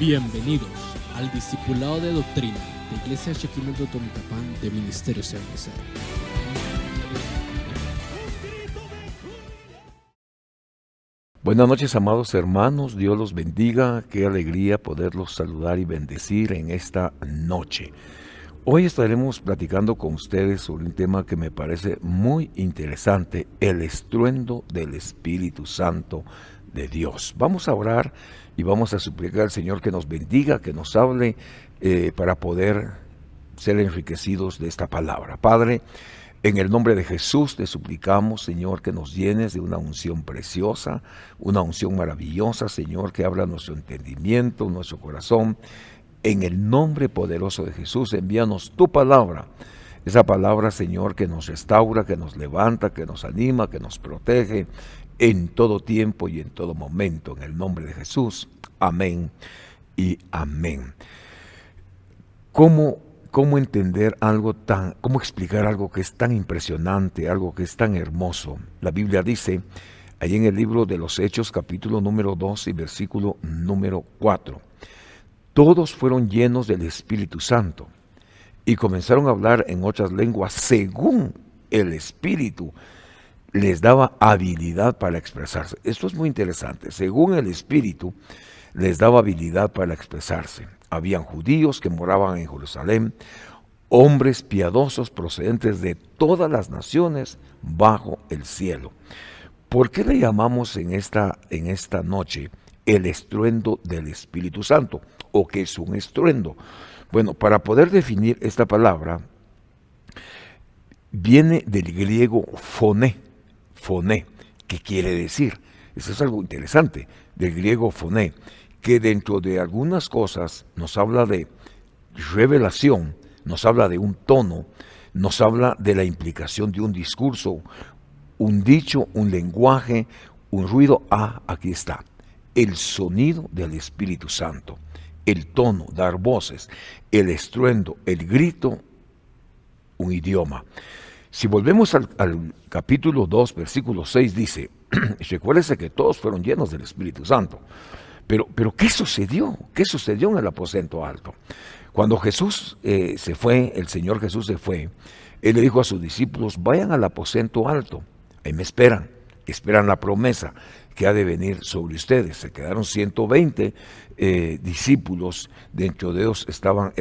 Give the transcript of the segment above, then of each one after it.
Bienvenidos al Discipulado de Doctrina de Iglesia Shekinah de Tomitapán de Ministerio CNC. Buenas noches, amados hermanos, Dios los bendiga, qué alegría poderlos saludar y bendecir en esta noche. Hoy estaremos platicando con ustedes sobre un tema que me parece muy interesante, el estruendo del Espíritu Santo de Dios. Vamos a orar y vamos a suplicar al Señor que nos bendiga, que nos hable para poder ser enriquecidos de esta palabra. Padre, en el nombre de Jesús te suplicamos, Señor, que nos llenes de una unción preciosa, una unción maravillosa, Señor, que abra nuestro entendimiento, nuestro corazón. En el nombre poderoso de Jesús, envíanos tu palabra. Esa palabra, Señor, que nos restaura, que nos levanta, que nos anima, que nos protege en todo tiempo y en todo momento. En el nombre de Jesús. Amén y amén. ¿Cómo entender cómo explicar algo que es tan impresionante, algo que es tan hermoso? La Biblia dice, ahí en el libro de los Hechos, capítulo número 2 y versículo número 4, todos fueron llenos del Espíritu Santo y comenzaron a hablar en otras lenguas según el Espíritu les daba habilidad para expresarse. Esto es muy interesante. Según el Espíritu les daba habilidad para expresarse. Habían judíos que moraban en Jerusalén, hombres piadosos procedentes de todas las naciones bajo el cielo. ¿Por qué le llamamos en esta noche el estruendo del Espíritu Santo? ¿O qué es un estruendo? Bueno, para poder definir esta palabra, viene del griego foné, ¿qué quiere decir? Eso es algo interesante, del griego foné, que dentro de algunas cosas nos habla de revelación, nos habla de un tono, nos habla de la implicación de un discurso, un dicho, un lenguaje, un ruido. Aquí está, el sonido del Espíritu Santo, el tono, dar voces, el estruendo, el grito, un idioma. Si volvemos al capítulo 2, versículo 6, dice, recuérdese que todos fueron llenos del Espíritu Santo. Pero ¿qué sucedió? ¿Qué sucedió en el aposento alto? Cuando Jesús se fue, el Señor Jesús se fue, Él le dijo a sus discípulos, vayan al aposento alto, ahí me esperan la promesa que ha de venir sobre ustedes. Se quedaron 120 discípulos, dentro de ellos estaban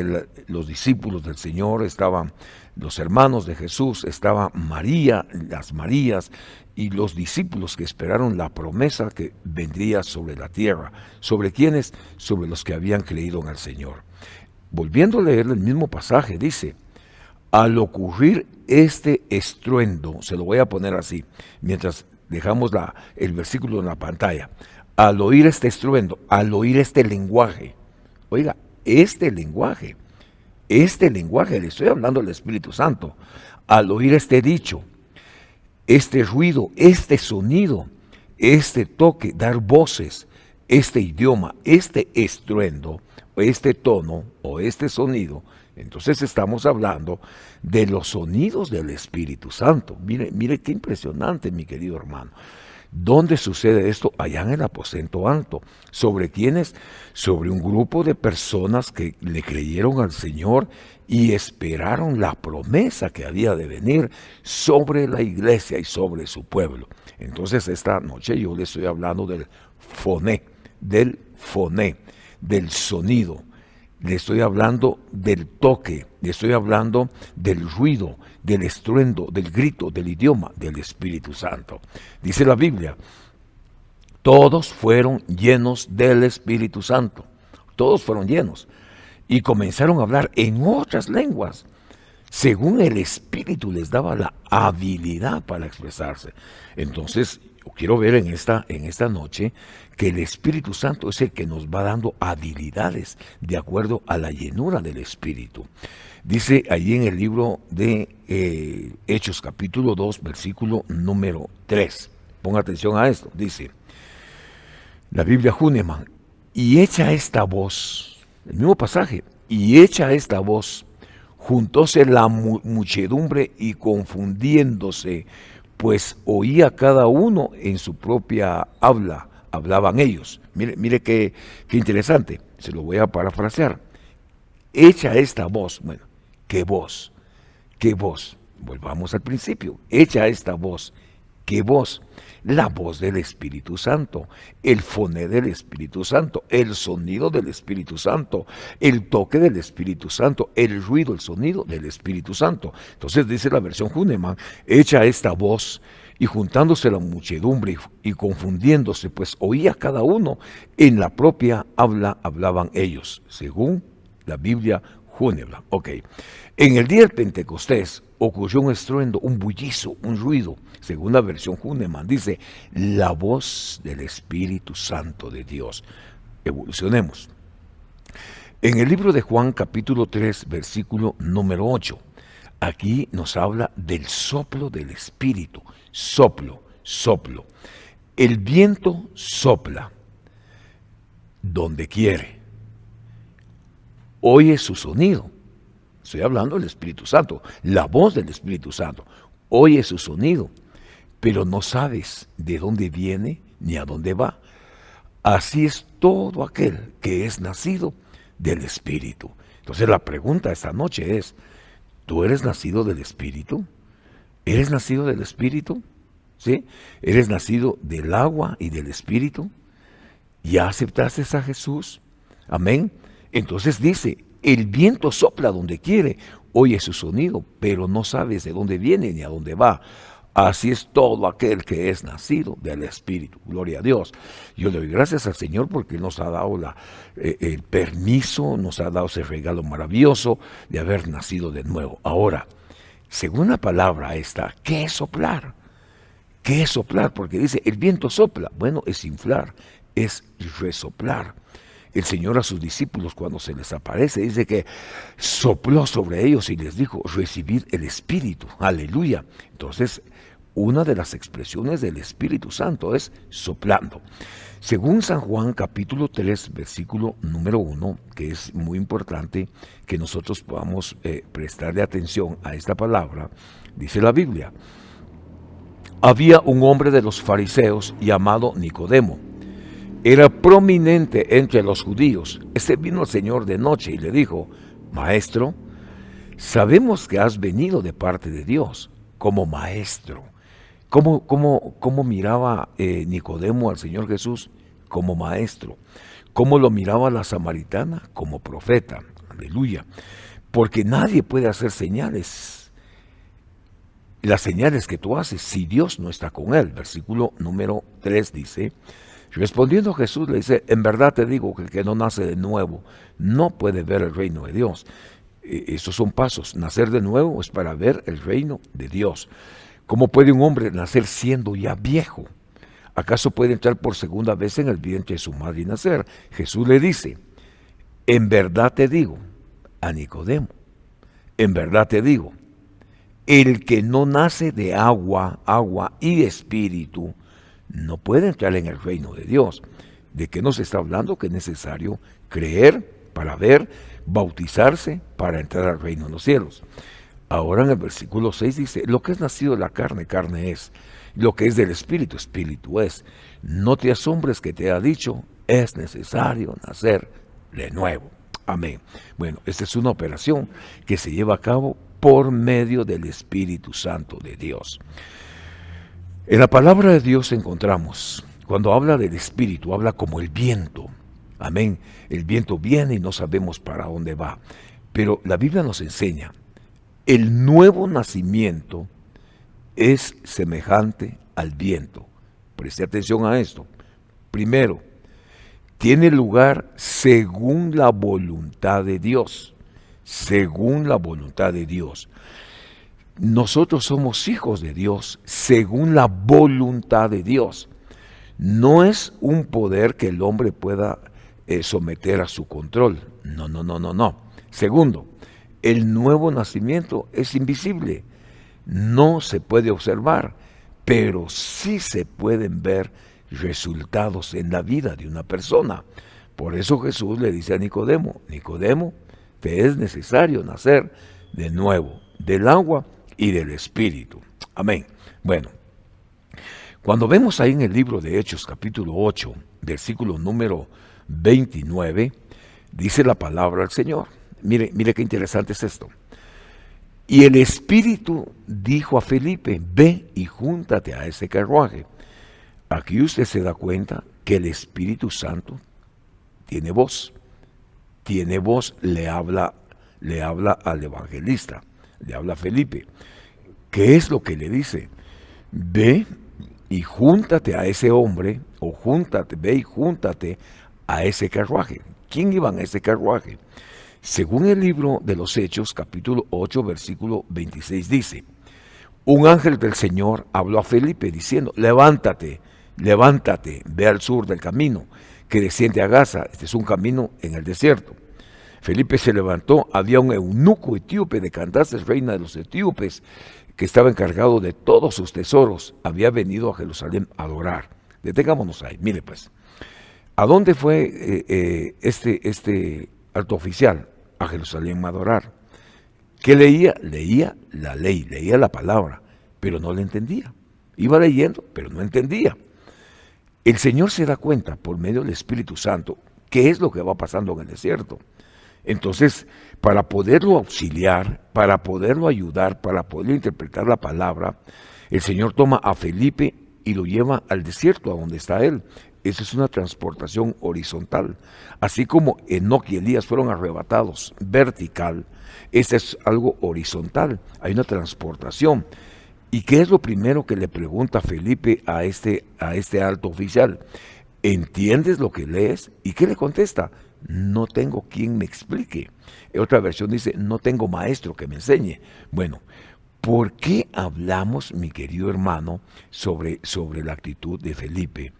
los discípulos del Señor, estaban los hermanos de Jesús, estaba María, las Marías y los discípulos que esperaron la promesa que vendría sobre la tierra. ¿Sobre quiénes? Sobre los que habían creído en el Señor. Volviendo a leer el mismo pasaje, dice, al ocurrir este estruendo, se lo voy a poner así, mientras dejamos el versículo en la pantalla, al oír este estruendo, al oír este lenguaje, oiga, este lenguaje, le estoy hablando del Espíritu Santo, al oír este dicho, este ruido, este sonido, este toque, dar voces, este idioma, este estruendo, este tono o este sonido, entonces estamos hablando de los sonidos del Espíritu Santo. Mire qué impresionante, mi querido hermano. ¿Dónde sucede esto? Allá en el aposento alto. ¿Sobre quiénes? Sobre un grupo de personas que le creyeron al Señor y esperaron la promesa que había de venir sobre la iglesia y sobre su pueblo. Entonces esta noche yo le estoy hablando del foné, del sonido. Le estoy hablando del toque, le estoy hablando del ruido, del estruendo, del grito, del idioma del Espíritu Santo. Dice la Biblia, todos fueron llenos del Espíritu Santo, todos fueron llenos y comenzaron a hablar en otras lenguas, según el Espíritu les daba la habilidad para expresarse. Entonces, yo quiero ver en esta noche que el Espíritu Santo es el que nos va dando habilidades de acuerdo a la llenura del Espíritu. Dice allí en el libro de Hechos capítulo 2, versículo número 3. Ponga atención a esto. Dice, la Biblia Hünemann, y hecha esta voz, el mismo pasaje, y hecha esta voz, juntóse la muchedumbre y confundiéndose, pues oía cada uno en su propia habla hablaban ellos. Mire qué interesante, se lo voy a parafrasear. Echa esta voz, bueno, ¿qué voz? ¿Qué voz? Volvamos al principio, echa esta voz. ¿Qué voz? La voz del Espíritu Santo, el foné del Espíritu Santo, el sonido del Espíritu Santo, el toque del Espíritu Santo, el ruido, el sonido del Espíritu Santo. Entonces dice la versión Hünemann, echa esta voz, y juntándose la muchedumbre y confundiéndose, pues oía cada uno, en la propia habla hablaban ellos, según la Biblia Hünemann. Ok, en el día del Pentecostés ocurrió un estruendo, un bullizo, un ruido. Según la versión Hünemann, dice, la voz del Espíritu Santo de Dios. Evolucionemos. En el libro de Juan, capítulo 3, versículo número 8, aquí nos habla del soplo del Espíritu. Soplo, soplo. El viento sopla donde quiere. Oye su sonido. Estoy hablando del Espíritu Santo, la voz del Espíritu Santo. Oye su sonido, pero no sabes de dónde viene ni a dónde va. Así es todo aquel que es nacido del Espíritu. Entonces la pregunta esta noche es, ¿tú eres nacido del Espíritu? ¿Eres nacido del Espíritu? ¿Sí? ¿Eres nacido del agua y del Espíritu? ¿Ya aceptaste a Jesús? Amén. Entonces dice, el viento sopla donde quiere, oye su sonido, pero no sabes de dónde viene ni a dónde va. Así es todo aquel que es nacido del Espíritu. Gloria a Dios. Yo le doy gracias al Señor porque Él nos ha dado el permiso, nos ha dado ese regalo maravilloso de haber nacido de nuevo. Ahora, según la palabra esta, ¿qué es soplar? ¿Qué es soplar? Porque dice, el viento sopla. Bueno, es inflar, es resoplar. El Señor a sus discípulos cuando se les aparece dice que sopló sobre ellos y les dijo, recibid el Espíritu. Aleluya. Entonces, una de las expresiones del Espíritu Santo es soplando. Según San Juan capítulo 3, versículo número 1, que es muy importante que nosotros podamos prestarle atención a esta palabra, dice la Biblia, había un hombre de los fariseos llamado Nicodemo. Era prominente entre los judíos. Este vino al Señor de noche y le dijo, Maestro, sabemos que has venido de parte de Dios como maestro. ¿Cómo miraba Nicodemo al Señor Jesús? Como maestro. ¿Cómo lo miraba la samaritana? Como profeta. Aleluya. Porque nadie puede hacer señales. Las señales que tú haces si Dios no está con él. Versículo número 3 dice, respondiendo Jesús le dice, en verdad te digo que el que no nace de nuevo no puede ver el reino de Dios. Estos son pasos. Nacer de nuevo es para ver el reino de Dios. ¿Cómo puede un hombre nacer siendo ya viejo? ¿Acaso puede entrar por segunda vez en el vientre de su madre y nacer? Jesús le dice, en verdad te digo, a Nicodemo, en verdad te digo, el que no nace de agua y espíritu, no puede entrar en el reino de Dios. ¿De qué nos está hablando? Que es necesario creer para ver, bautizarse para entrar al reino de los cielos. Ahora en el versículo 6 dice, lo que es nacido de la carne, carne es. Lo que es del espíritu, espíritu es. No te asombres que te ha dicho, es necesario nacer de nuevo. Amén. Bueno, esta es una operación que se lleva a cabo por medio del Espíritu Santo de Dios. En la palabra de Dios encontramos, cuando habla del Espíritu, habla como el viento. Amén. El viento viene y no sabemos para dónde va. Pero la Biblia nos enseña, el nuevo nacimiento es semejante al viento. Preste atención a esto. Primero, tiene lugar según la voluntad de Dios. Según la voluntad de Dios. Nosotros somos hijos de Dios según la voluntad de Dios. No es un poder que el hombre pueda someter a su control. No. Segundo, el nuevo nacimiento es invisible. No se puede observar, pero sí se pueden ver resultados en la vida de una persona. Por eso Jesús le dice a Nicodemo, Nicodemo, te es necesario nacer de nuevo, del agua y del Espíritu. Amén. Bueno, Cuando vemos ahí en el libro de Hechos, capítulo 8, versículo número 29, dice la palabra del Señor. Mire qué interesante es esto. Y el Espíritu dijo a Felipe, ve y júntate a ese carruaje. Aquí usted se da cuenta que el Espíritu Santo tiene voz. Tiene voz, le habla al evangelista, le habla a Felipe. ¿Qué es lo que le dice? Ve y júntate a ese hombre, o ve y júntate a ese carruaje. ¿Quién iba en ese carruaje? Según el libro de los Hechos, capítulo 8, versículo 26, dice, un ángel del Señor habló a Felipe diciendo, levántate, ve al sur del camino que desciende a Gaza. Este es un camino en el desierto. Felipe se levantó, había un eunuco etíope de Candace, reina de los etíopes, que estaba encargado de todos sus tesoros. Había venido a Jerusalén a adorar. Detengámonos ahí, mire pues. ¿A dónde fue este alto oficial? A Jerusalén a adorar. ¿Qué leía? Leía la ley, leía la palabra, pero no la entendía. Iba leyendo, pero no entendía. El Señor se da cuenta por medio del Espíritu Santo qué es lo que va pasando en el desierto. Entonces, para poderlo auxiliar, para poderlo ayudar, para poder interpretar la palabra, el Señor toma a Felipe y lo lleva al desierto, a donde está él. Esa es una transportación horizontal. Así como Enoc y Elías fueron arrebatados vertical, ese es algo horizontal. Hay una transportación. ¿Y qué es lo primero que le pregunta Felipe a este alto oficial? ¿Entiendes lo que lees? ¿Y qué le contesta? No tengo quien me explique. Otra versión dice, no tengo maestro que me enseñe. Bueno, ¿por qué hablamos, mi querido hermano, sobre la actitud de Felipe?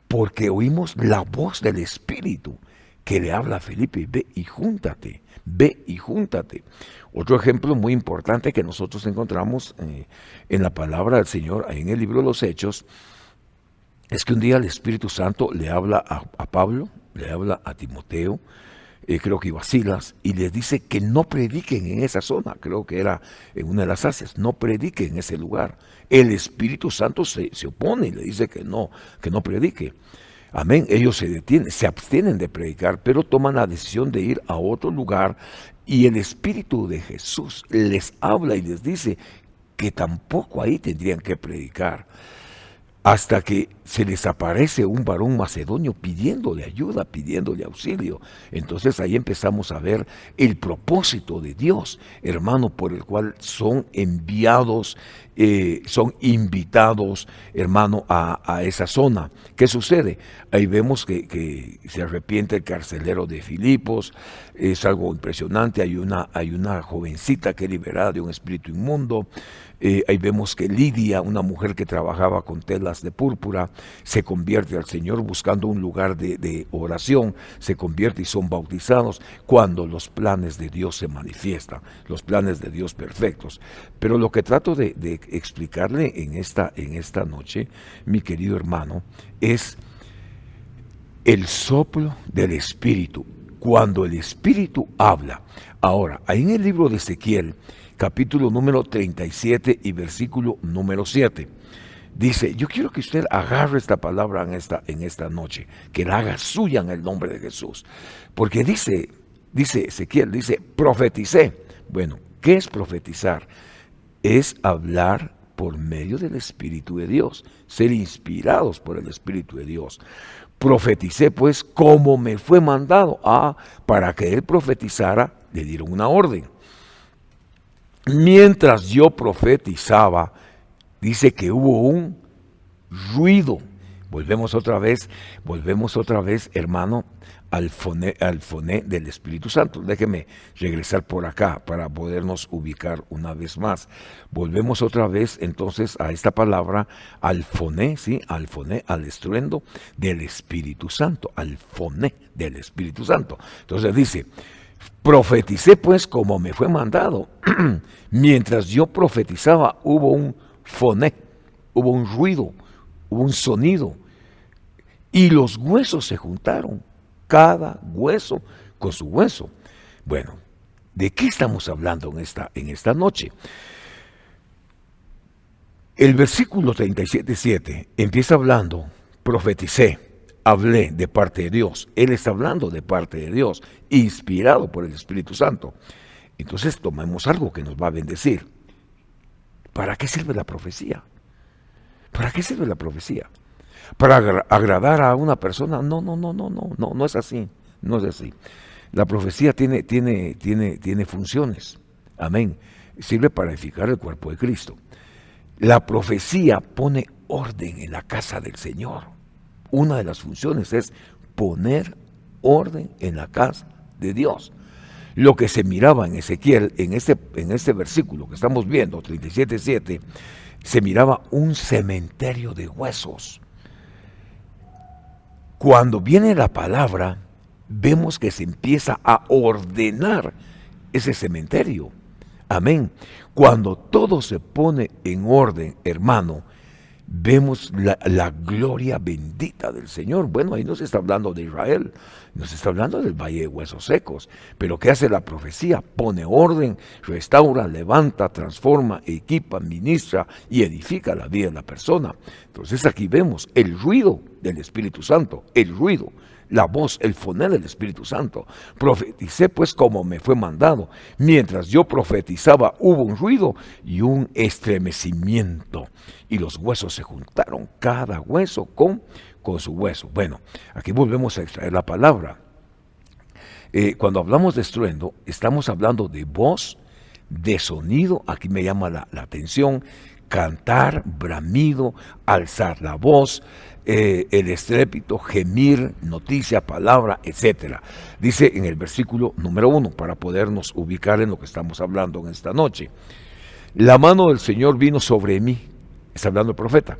Porque oímos la voz del Espíritu que le habla a Felipe, ve y júntate, ve y júntate. Otro ejemplo muy importante que nosotros encontramos en la palabra del Señor, en el libro de los Hechos, es que un día el Espíritu Santo le habla a Pablo, le habla a Timoteo, creo que iba a Silas, y les dice que no prediquen en esa zona, creo que era en una de las Asias, no prediquen en ese lugar. El Espíritu Santo se opone y le dice que no predique. Amén, ellos se abstienen de predicar, pero toman la decisión de ir a otro lugar, y el Espíritu de Jesús les habla y les dice que tampoco ahí tendrían que predicar. Hasta que se les aparece un varón macedonio pidiéndole ayuda, pidiéndole auxilio. Entonces ahí empezamos a ver el propósito de Dios, hermano, por el cual son enviados, son invitados, hermano, a esa zona. ¿Qué sucede? Ahí vemos que se arrepiente el carcelero de Filipos, es algo impresionante. Hay una jovencita que es liberada de un espíritu inmundo. Ahí vemos que Lidia, una mujer que trabajaba con telas de púrpura, se convierte al Señor buscando un lugar de oración, se convierte y son bautizados cuando los planes de Dios se manifiestan, los planes de Dios perfectos. Pero lo que trato de explicarle en esta noche, mi querido hermano, es el soplo del Espíritu, cuando el Espíritu habla. Ahora, ahí en el libro de Ezequiel, capítulo número 37 y versículo número 7. Dice, yo quiero que usted agarre esta palabra en esta noche, que la haga suya en el nombre de Jesús. Porque dice Ezequiel, profeticé. Bueno, ¿qué es profetizar? Es hablar por medio del Espíritu de Dios, ser inspirados por el Espíritu de Dios. Profeticé pues como me fue mandado. Para que él profetizara, le dieron una orden. Mientras yo profetizaba, dice que hubo un ruido. Volvemos otra vez, hermano, al foné del Espíritu Santo. Déjeme regresar por acá para podernos ubicar una vez más. Volvemos otra vez entonces a esta palabra, al foné, ¿sí? Al foné, al estruendo del Espíritu Santo, al foné del Espíritu Santo. Entonces dice, profeticé pues como me fue mandado. Mientras yo profetizaba hubo un foné, hubo un ruido, hubo un sonido, y los huesos se juntaron, cada hueso con su hueso. Bueno, ¿de qué estamos hablando en esta noche? El versículo 37:7 empieza hablando, profeticé, hablé de parte de Dios. Él está hablando de parte de Dios, inspirado por el Espíritu Santo. Entonces tomemos algo que nos va a bendecir. ¿Para qué sirve la profecía? ¿Para qué sirve la profecía? ¿Para agradar a una persona? No es así. No es así. La profecía tiene funciones. Amén. Sirve para edificar el cuerpo de Cristo. La profecía pone orden en la casa del Señor. Una de las funciones es poner orden en la casa de Dios. Lo que se miraba en Ezequiel, en este versículo que estamos viendo, 37:7, se miraba un cementerio de huesos. Cuando viene la palabra, vemos que se empieza a ordenar ese cementerio. Amén. Cuando todo se pone en orden, hermano, vemos la gloria bendita del Señor. Bueno, ahí no se está hablando de Israel, no se está hablando del valle de huesos secos. Pero ¿qué hace la profecía? Pone orden, restaura, levanta, transforma, equipa, ministra y edifica la vida de la persona. Entonces aquí vemos el ruido del Espíritu Santo, el ruido, la voz, el foné del Espíritu Santo. Profeticé pues como me fue mandado. Mientras yo profetizaba hubo un ruido y un estremecimiento. Y los huesos se juntaron, cada hueso con su hueso. Bueno, aquí volvemos a extraer la palabra. Cuando hablamos de estruendo, estamos hablando de voz, de sonido. Aquí me llama la atención. Cantar, bramido, alzar la voz, el estrépito, gemir, noticia, palabra, etc. Dice en el versículo número 1, para podernos ubicar en lo que estamos hablando en esta noche. La mano del Señor vino sobre mí, está hablando el profeta,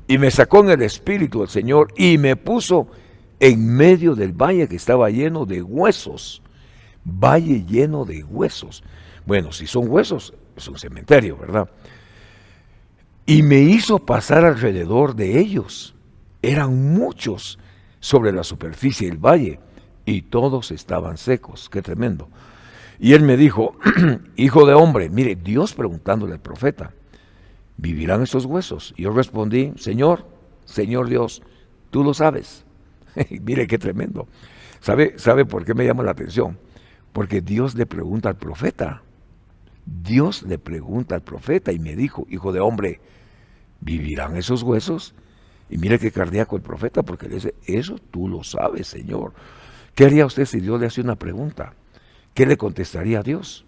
y me sacó en el espíritu del Señor y me puso en medio del valle que estaba lleno de huesos. Valle lleno de huesos. Bueno, si son huesos, es un cementerio, ¿verdad? Y me hizo pasar alrededor de ellos. Eran muchos sobre la superficie del valle y todos estaban secos. Qué tremendo. Y él me dijo, hijo de hombre, mire, Dios preguntándole al profeta, ¿vivirán estos huesos? Y yo respondí, Señor Dios, tú lo sabes. Mire qué tremendo. ¿Sabe por qué me llama la atención? Porque Dios le pregunta al profeta. Dios le pregunta al profeta y me dijo, hijo de hombre, ¿vivirán esos huesos? Y mire qué cardíaco el profeta, porque le dice, eso tú lo sabes, Señor. ¿Qué haría usted si Dios le hace una pregunta? ¿Qué le contestaría a Dios?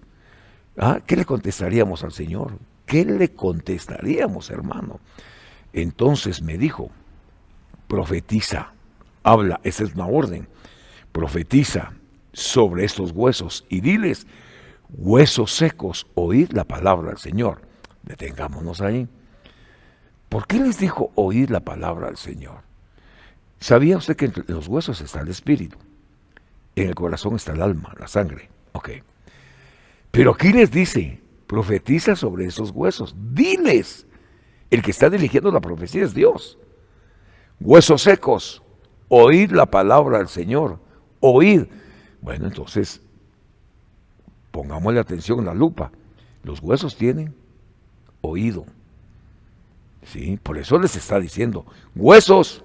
¿Qué le contestaríamos al Señor? ¿Qué le contestaríamos, hermano? Entonces me dijo, profetiza, habla, esa es una orden, profetiza sobre estos huesos y diles, huesos secos, oíd la palabra del Señor. Detengámonos ahí. ¿Por qué les dijo oír la palabra del Señor? ¿Sabía usted que entre los huesos está el espíritu? En el corazón está el alma, la sangre. Ok. Pero aquí les dice, profetiza sobre esos huesos. Diles. El que está dirigiendo la profecía es Dios. Huesos secos, oíd la palabra del Señor. Oíd. Bueno, entonces, pongámosle atención en la lupa. Los huesos tienen oído. Sí, por eso les está diciendo, huesos,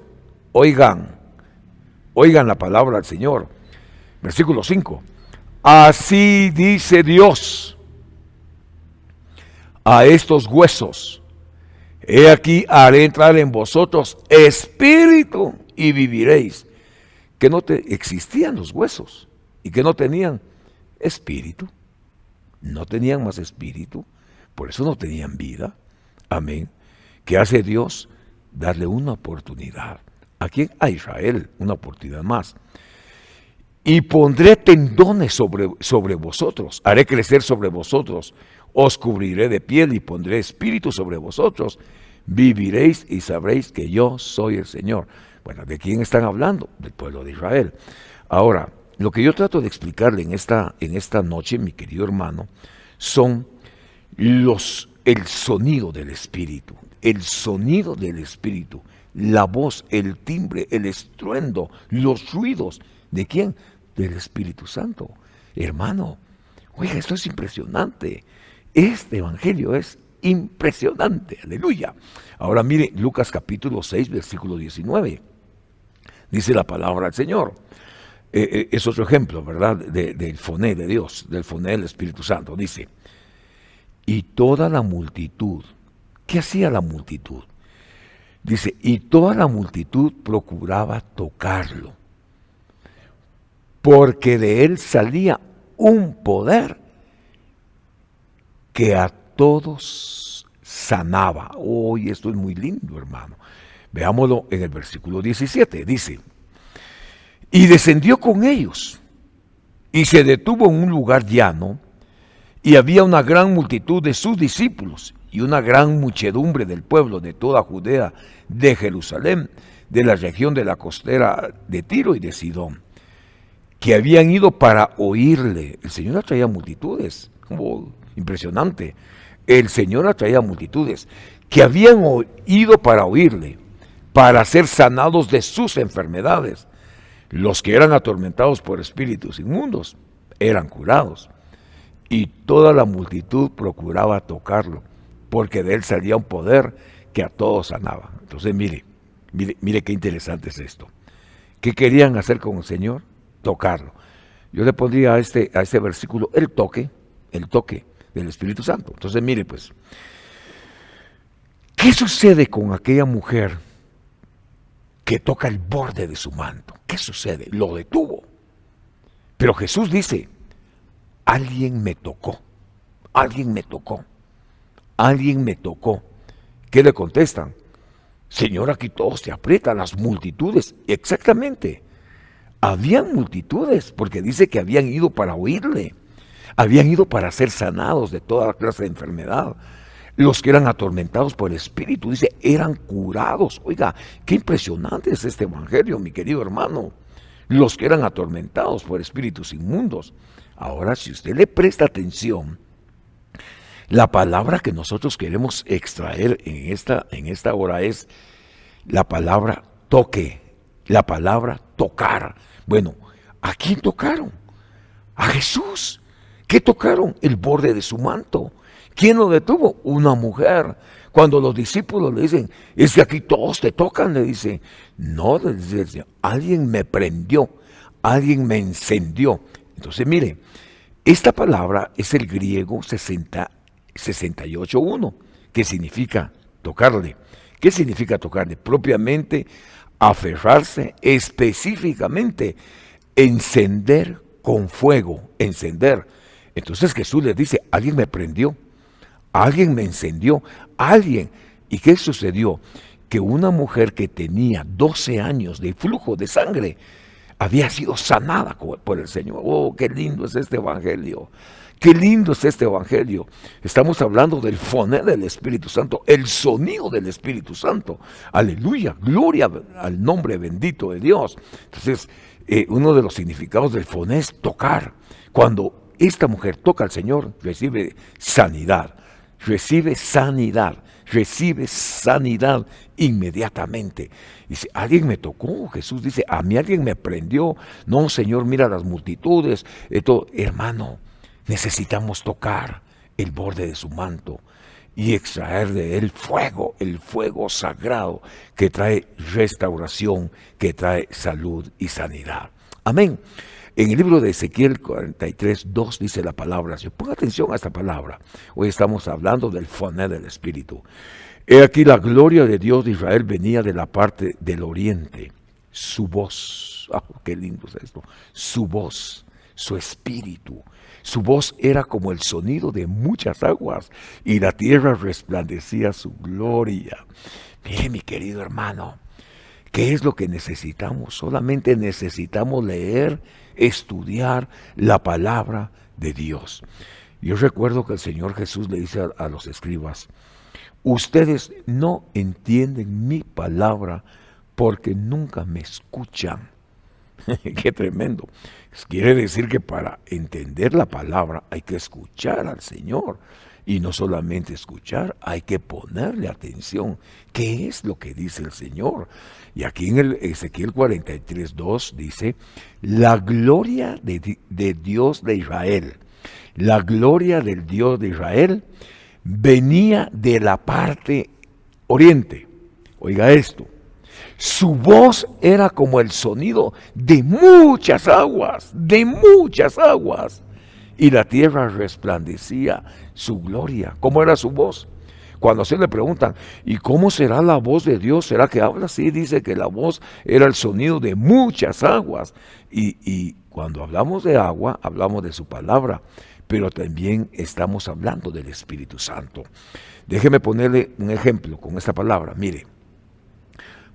oigan la palabra del Señor. Versículo 5, así dice Dios a estos huesos, he aquí haré entrar en vosotros espíritu y viviréis. Que no existían los huesos y que no tenían espíritu, no tenían más espíritu, por eso no tenían vida. Amén. ¿Qué hace Dios? Darle una oportunidad. ¿A quién? A Israel, una oportunidad más. Y pondré tendones sobre vosotros, haré crecer sobre vosotros, os cubriré de piel y pondré espíritu sobre vosotros, viviréis y sabréis que yo soy el Señor. Bueno, ¿de quién están hablando? Del pueblo de Israel. Ahora, lo que yo trato de explicarle en esta noche, mi querido hermano, son el sonido del Espíritu. El sonido del Espíritu, la voz, el timbre, el estruendo, los ruidos. ¿De quién? Del Espíritu Santo. Hermano, oiga, esto es impresionante. Este evangelio es impresionante, aleluya. Ahora mire Lucas capítulo 6, versículo 19. Dice la palabra del Señor. Es otro ejemplo, ¿verdad? Del foné de Dios, del foné del Espíritu Santo. Dice, y toda la multitud, ¿qué hacía la multitud? Dice, y toda la multitud procuraba tocarlo, porque de él salía un poder que a todos sanaba. Y esto es muy lindo, hermano. Veámoslo en el versículo 17. Dice, y descendió con ellos, y se detuvo en un lugar llano, y había una gran multitud de sus discípulos, y una gran muchedumbre del pueblo de toda Judea, de Jerusalén, de la región de la costera de Tiro y de Sidón, que habían ido para oírle. El Señor atraía multitudes, impresionante. El Señor atraía multitudes que habían ido para oírle, para ser sanados de sus enfermedades. Los que eran atormentados por espíritus inmundos eran curados, y toda la multitud procuraba tocarlo, porque de él salía un poder que a todos sanaba. Entonces mire qué interesante es esto. ¿Qué querían hacer con el Señor? Tocarlo. Yo le pondría a este versículo el toque del Espíritu Santo. Entonces mire pues, ¿qué sucede con aquella mujer que toca el borde de su manto? ¿Qué sucede? Lo detuvo. Pero Jesús dice, alguien me tocó, alguien me tocó, alguien me tocó. ¿Qué le contestan? Señor, aquí todos te aprietan, las multitudes. Exactamente. Habían multitudes, porque dice que habían ido para oírle, habían ido para ser sanados de toda clase de enfermedad. Los que eran atormentados por el Espíritu, dice, eran curados. Oiga, qué impresionante es este evangelio, mi querido hermano. Los que eran atormentados por espíritus inmundos. Ahora, si usted le presta atención, la palabra que nosotros queremos extraer en esta hora es la palabra toque, la palabra tocar. Bueno, ¿a quién tocaron? A Jesús. ¿Qué tocaron? El borde de su manto. ¿Quién lo detuvo? Una mujer. Cuando los discípulos le dicen, es que aquí todos te tocan, le dice, no, le dice el Señor, alguien me prendió, alguien me encendió. Entonces mire, esta palabra es el griego 68.1, que significa tocarle. ¿Qué significa tocarle? Propiamente aferrarse, específicamente encender con fuego, encender. Entonces Jesús les dice, alguien me prendió, alguien me encendió, alguien. ¿Y qué sucedió? Que una mujer que tenía 12 años de flujo de sangre había sido sanada por el Señor. Oh, qué lindo es este evangelio. Qué lindo es este evangelio. Estamos hablando del foné del Espíritu Santo, el sonido del Espíritu Santo. Aleluya, gloria al nombre bendito de Dios. Entonces, uno de los significados del foné es tocar. Cuando esta mujer toca al Señor, recibe sanidad, recibe sanidad, recibe sanidad inmediatamente. Dice, alguien me tocó. Jesús dice, a mí alguien me prendió. No, Señor, mira las multitudes. Hermano, necesitamos tocar el borde de su manto y extraer de él fuego, el fuego sagrado que trae restauración, que trae salud y sanidad. Amén. En el libro de Ezequiel 43:2 dice la palabra, si ponga atención a esta palabra, hoy estamos hablando del foné del Espíritu. He aquí la gloria de Dios de Israel venía de la parte del oriente, su voz, qué lindo es esto, su voz, su espíritu. Su voz era como el sonido de muchas aguas y la tierra resplandecía su gloria. Mire, mi querido hermano, ¿qué es lo que necesitamos? Solamente necesitamos leer, estudiar la palabra de Dios. Yo recuerdo que el Señor Jesús le dice a los escribas, ustedes no entienden mi palabra porque nunca me escuchan. Qué tremendo. Quiere decir que para entender la palabra hay que escuchar al Señor. Y no solamente escuchar, hay que ponerle atención. ¿Qué es lo que dice el Señor? Y aquí en el Ezequiel 43:2 dice, la gloria de Dios de Israel, la gloria del Dios de Israel venía de la parte oriente. Oiga esto. Su voz era como el sonido de muchas aguas, de muchas aguas. Y la tierra resplandecía su gloria. ¿Cómo era su voz? Cuando se le preguntan, ¿y cómo será la voz de Dios? ¿Será que habla? Sí, dice que la voz era el sonido de muchas aguas. Y cuando hablamos de agua, hablamos de su palabra, pero también estamos hablando del Espíritu Santo. Déjeme ponerle un ejemplo con esta palabra. Mire,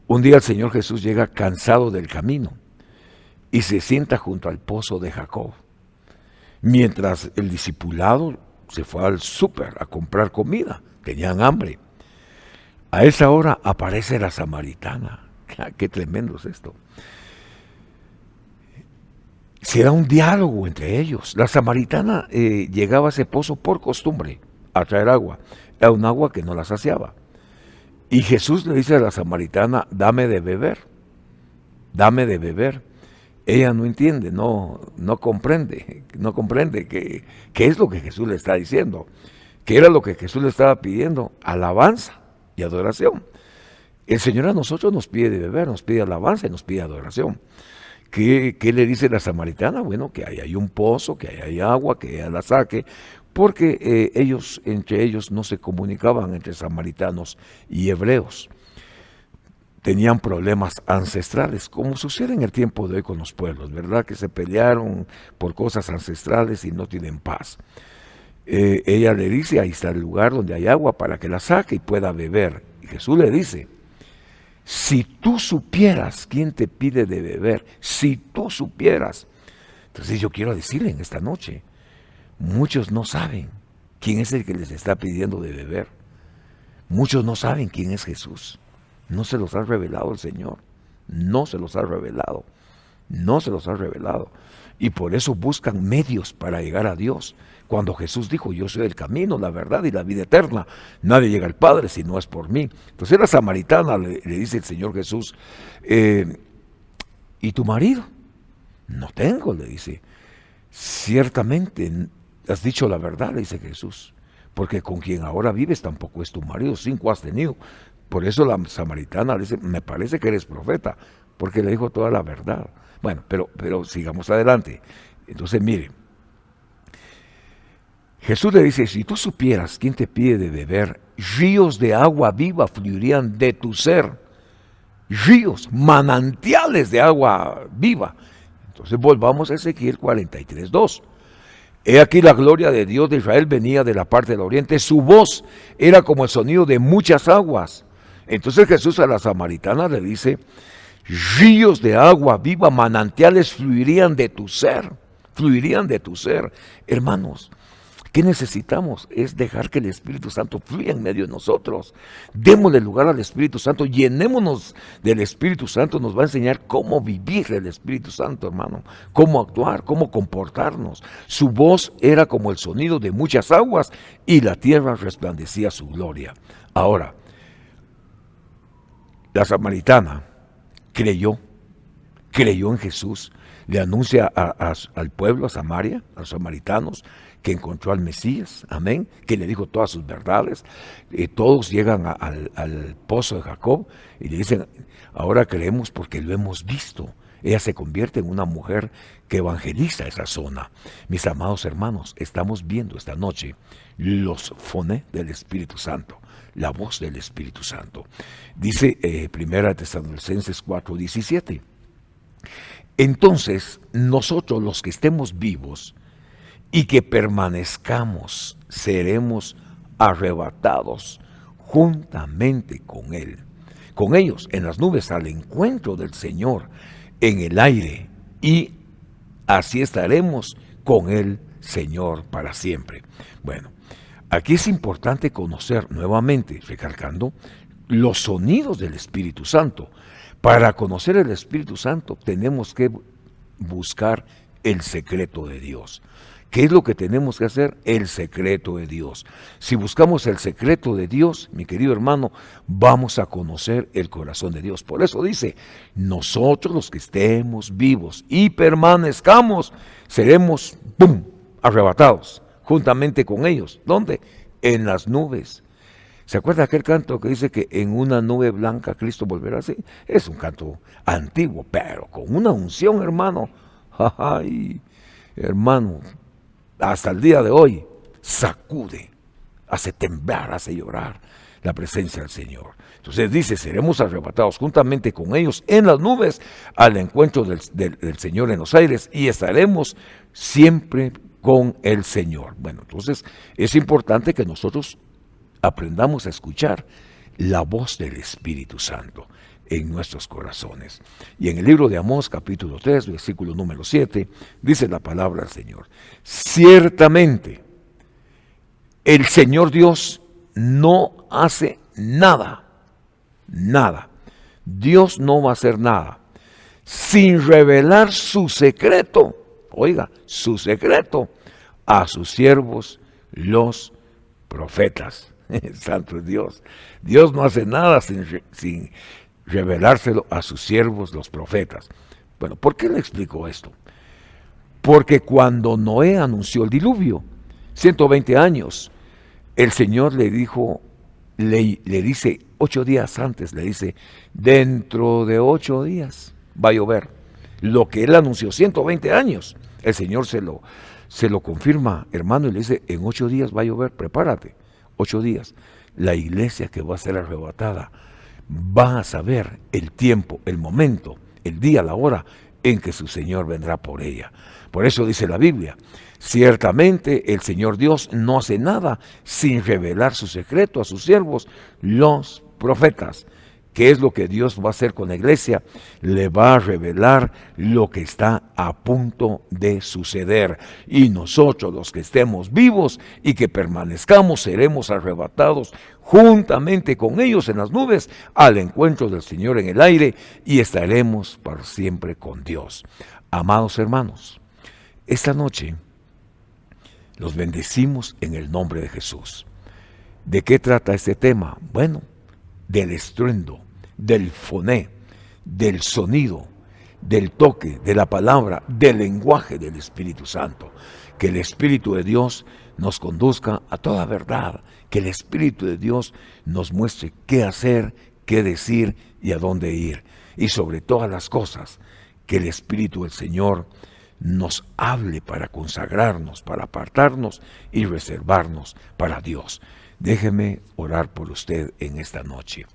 un día el Señor Jesús llega cansado del camino y se sienta junto al pozo de Jacob, mientras el discipulado se fue al súper a comprar comida. Tenían hambre. A esa hora aparece la samaritana. Qué tremendo es esto. Se da un diálogo entre ellos. La samaritana llegaba a ese pozo por costumbre a traer agua. Era un agua que no la saciaba. Y Jesús le dice a la samaritana, dame de beber. Dame de beber. Ella no entiende, no comprende qué es lo que Jesús le está diciendo. ¿Qué era lo que Jesús le estaba pidiendo? Alabanza y adoración. El Señor a nosotros nos pide de beber, nos pide alabanza y nos pide adoración. ¿Qué le dice la samaritana? Bueno, que ahí hay un pozo, que ahí hay agua, que ella la saque, porque entre ellos no se comunicaban entre samaritanos y hebreos. Tenían problemas ancestrales, como sucede en el tiempo de hoy con los pueblos, ¿verdad? Que se pelearon por cosas ancestrales y no tienen paz. Ella le dice, ahí está el lugar donde hay agua para que la saque y pueda beber. Y Jesús le dice, si tú supieras quién te pide de beber, si tú supieras. Entonces yo quiero decirle en esta noche, muchos no saben quién es el que les está pidiendo de beber. Muchos no saben quién es Jesús. No se los ha revelado el Señor. No se los ha revelado. No se los ha revelado. Y por eso buscan medios para llegar a Dios. Cuando Jesús dijo, yo soy el camino, la verdad y la vida eterna. Nadie llega al Padre si no es por mí. Entonces la samaritana le dice el Señor Jesús, ¿y tu marido? No tengo, le dice. Ciertamente has dicho la verdad, le dice Jesús. Porque con quien ahora vives tampoco es tu marido, 5 has tenido. Por eso la samaritana le dice, me parece que eres profeta, porque le dijo toda la verdad. Bueno, pero sigamos adelante. Entonces, mire, Jesús le dice, si tú supieras quién te pide de beber, ríos de agua viva fluirían de tu ser. Ríos, manantiales de agua viva. Entonces volvamos a Ezequiel 43:2. He aquí la gloria de Dios de Israel venía de la parte del oriente. Su voz era como el sonido de muchas aguas. Entonces Jesús a la samaritana le dice, ríos de agua viva, manantiales fluirían de tu ser. Fluirían de tu ser. Hermanos, ¿qué necesitamos? Es dejar que el Espíritu Santo fluya en medio de nosotros. Démosle lugar al Espíritu Santo, llenémonos del Espíritu Santo. Nos va a enseñar cómo vivir el Espíritu Santo, hermano. Cómo actuar, cómo comportarnos. Su voz era como el sonido de muchas aguas y la tierra resplandecía su gloria. Ahora, la samaritana creyó en Jesús. Le anuncia al pueblo, a Samaria, a los samaritanos, que encontró al Mesías, amén, que le dijo todas sus verdades. Todos llegan al pozo de Jacob y le dicen, ahora creemos porque lo hemos visto. Ella se convierte en una mujer que evangeliza esa zona. Mis amados hermanos, estamos viendo esta noche los foné del Espíritu Santo, la voz del Espíritu Santo. Dice 1 Tesalonicenses 4:17. Entonces, nosotros los que estemos vivos y que permanezcamos, seremos arrebatados juntamente con Él, con ellos en las nubes al encuentro del Señor en el aire, y así estaremos con el Señor para siempre. Bueno, aquí es importante conocer nuevamente, recalcando, los sonidos del Espíritu Santo. Para conocer el Espíritu Santo tenemos que buscar el secreto de Dios. ¿Qué es lo que tenemos que hacer? El secreto de Dios. Si buscamos el secreto de Dios, mi querido hermano, vamos a conocer el corazón de Dios. Por eso dice, nosotros los que estemos vivos y permanezcamos, seremos arrebatados juntamente con ellos. ¿Dónde? en las nubes. ¿Se acuerda aquel canto que dice que en una nube blanca Cristo volverá? Sí, es un canto antiguo, pero con una unción, hermano. Ay, hermano, hasta el día de hoy sacude, hace temblar, hace llorar la presencia del Señor. Entonces dice, seremos arrebatados juntamente con ellos en las nubes al encuentro del Señor en los aires y estaremos siempre con el Señor. Bueno, entonces es importante que nosotros aprendamos a escuchar la voz del Espíritu Santo en nuestros corazones. Y en el libro de Amós, capítulo 3, versículo número 7, dice la palabra del Señor: ciertamente el Señor Dios no hace nada, nada. Dios no va a hacer nada sin revelar su secreto, oiga, su secreto a sus siervos, los profetas. Santo es Dios. Dios no hace nada sin revelárselo a sus siervos, los profetas. Bueno, ¿por qué le explico esto? Porque cuando Noé anunció el diluvio, 120 años, el Señor le dijo, le dice 8 días antes, le dice, dentro de 8 días va a llover. Lo que él anunció, 120 años, el Señor se lo confirma, hermano, y le dice, en 8 días va a llover, prepárate. 8 días. La iglesia que va a ser arrebatada va a saber el tiempo, el momento, el día, la hora en que su Señor vendrá por ella. Por eso dice la Biblia, ciertamente el Señor Dios no hace nada sin revelar su secreto a sus siervos, los profetas. ¿Qué es lo que Dios va a hacer con la iglesia? Le va a revelar lo que está a punto de suceder. Y nosotros, los que estemos vivos y que permanezcamos, seremos arrebatados juntamente con ellos en las nubes al encuentro del Señor en el aire y estaremos para siempre con Dios. Amados hermanos, esta noche los bendecimos en el nombre de Jesús. ¿De qué trata este tema? Bueno, del estruendo, del foné, del sonido, del toque, de la palabra, del lenguaje del Espíritu Santo. Que el Espíritu de Dios nos conduzca a toda verdad, que el Espíritu de Dios nos muestre qué hacer, qué decir y a dónde ir. Y sobre todas las cosas, que el Espíritu del Señor nos hable para consagrarnos, para apartarnos y reservarnos para Dios. Déjeme orar por usted en esta noche.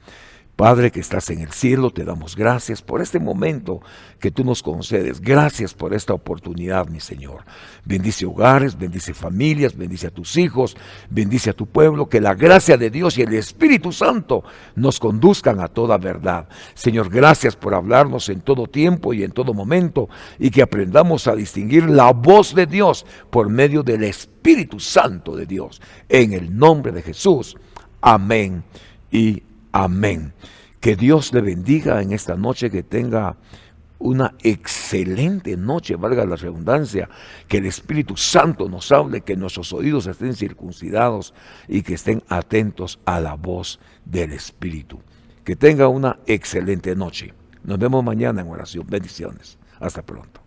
Padre que estás en el cielo, te damos gracias por este momento que tú nos concedes. Gracias por esta oportunidad, mi Señor. Bendice hogares, bendice familias, bendice a tus hijos, bendice a tu pueblo. Que la gracia de Dios y el Espíritu Santo nos conduzcan a toda verdad. Señor, gracias por hablarnos en todo tiempo y en todo momento y que aprendamos a distinguir la voz de Dios por medio del Espíritu Santo de Dios. En el nombre de Jesús. Amén y amén. Que Dios le bendiga en esta noche, que tenga una excelente noche, valga la redundancia, que el Espíritu Santo nos hable, que nuestros oídos estén circuncidados y que estén atentos a la voz del Espíritu. Que tenga una excelente noche. Nos vemos mañana en oración. Bendiciones. Hasta pronto.